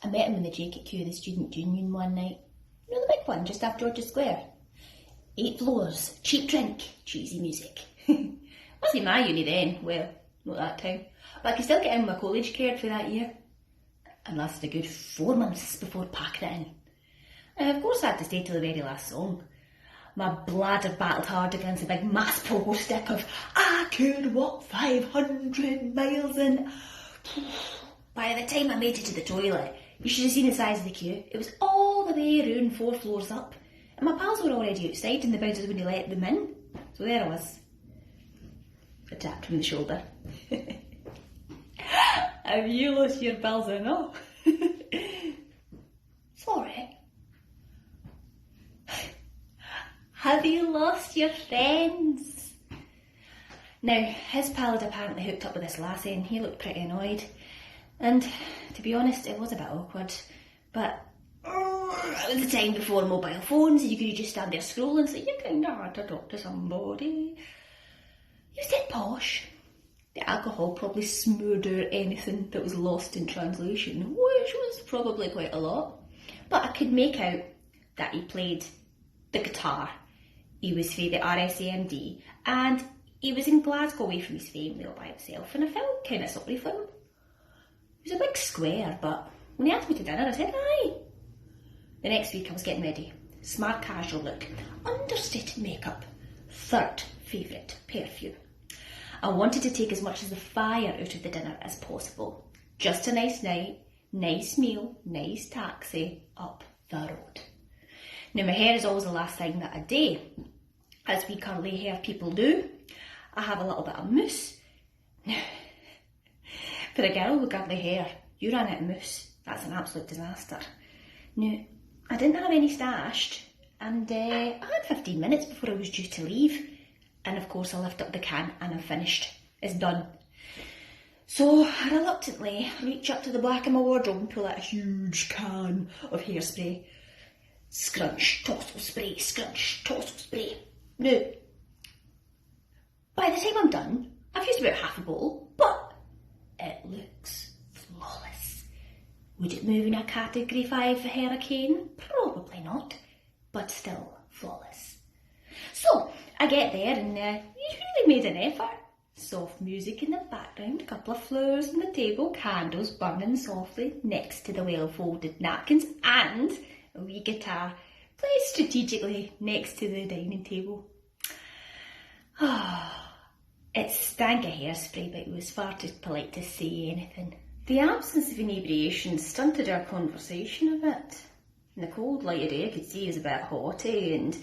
I met him in the jacket queue of the Student Union one night. You know, the big one, just off George's Square. 8 floors, cheap drink, cheesy music. Wasn't my uni then, well, not that time. But I could still get in my college card for that year. And lasted a good 4 months before packing it in. And of course I had to stay till the very last song. My bladder battled hard against a big mass pogo stick of I could walk 500 miles and... By the time I made it to the toilet, you should have seen the size of the queue. It was all the way around 4 floors up. And my pals were already outside and the bouncers wouldn't let them in. So there I was. A tap from the shoulder. Have you lost your pals or no? Sorry. Have you lost your friends? Now, his pal had apparently hooked up with this lassie and he looked pretty annoyed. And to be honest, it was a bit awkward. But it was the time before mobile phones, you could just stand there scrolling, so you kind of had to talk to somebody. He was dead posh. The alcohol probably smoothed out anything that was lost in translation, which was probably quite a lot. But I could make out that he played the guitar. He was for the RSAMD, and he was in Glasgow away from his family all by himself, and I felt kind of sorry for him. He was a big square, but when he asked me to dinner, I said aye. The next week I was getting ready. Smart casual look, understated makeup, third favourite perfume. I wanted to take as much of the fire out of the dinner as possible. Just a nice night, nice meal, nice taxi, up the road. Now my hair is always the last thing that I do. As we curly hair people do, I have a little bit of mousse. For a girl with curly hair, you run out of mousse. That's an absolute disaster. Now, I didn't have any stashed, and I had 15 minutes before I was due to leave. And of course I lift up the can and I'm finished. It's done. So I reluctantly reach up to the back of my wardrobe and pull out a huge can of hairspray. Scrunch, tousle spray, scrunch, tousle spray. Now, by the time I'm done, I've used about half a bottle, but it looks flawless. Would it move in a category 5 for hurricane? Probably not, but still flawless. So, I get there and he's really made an effort. Soft music in the background, a couple of flowers on the table, candles burning softly next to the well-folded napkins, and a wee guitar placed strategically next to the dining table. It stank of hairspray, but he was far too polite to say anything. The absence of inebriation stunted our conversation a bit. In the cold light of day, I could see he was a bit haughty, and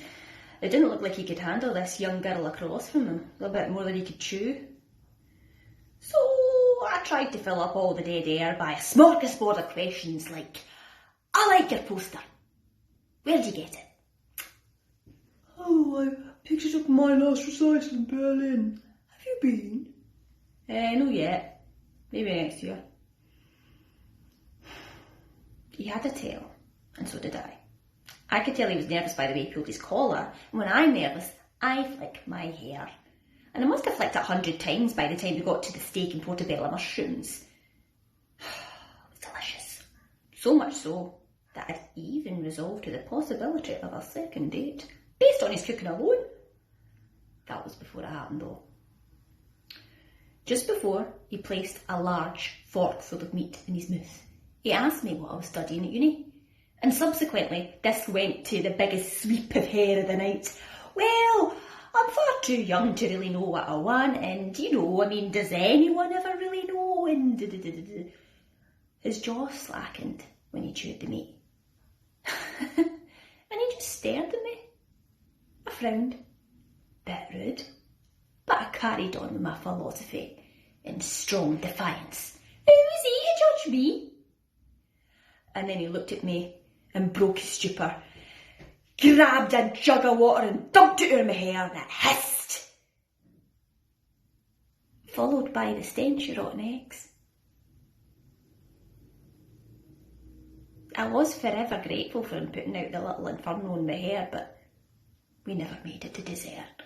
it didn't look like he could handle this young girl across from him, a little bit more than he could chew. So I tried to fill up all the dead air by a smorgasbord of questions like, I like your poster. Where'd you get it? Oh, I picked it up in my last recital in Berlin. Have you been? No yet. Maybe next year. He had a tail, and so did I. I could tell he was nervous by the way he pulled his collar, and when I'm nervous, I flick my hair. And I must have flicked it 100 times by the time we got to the steak and portobello mushrooms. It was delicious. So much so that I'd even resolved to the possibility of a second date, based on his cooking alone. That was before it happened though. Just before, he placed a large fork full of meat in his mouth. He asked me what I was studying at uni. And subsequently, this went to the biggest sweep of hair of the night. Well, I'm far too young to really know what I want, and does anyone ever really know? And his jaw slackened when he chewed the meat. And he just stared at me. I frowned. Bit rude. But I carried on with my philosophy in strong defiance. Who was he to judge me? And then he looked at me and broke his stupor, grabbed a jug of water and dumped it over my hair, and it hissed, followed by the stench of rotten eggs. I was forever grateful for him putting out the little inferno in my hair, but we never made it to dessert.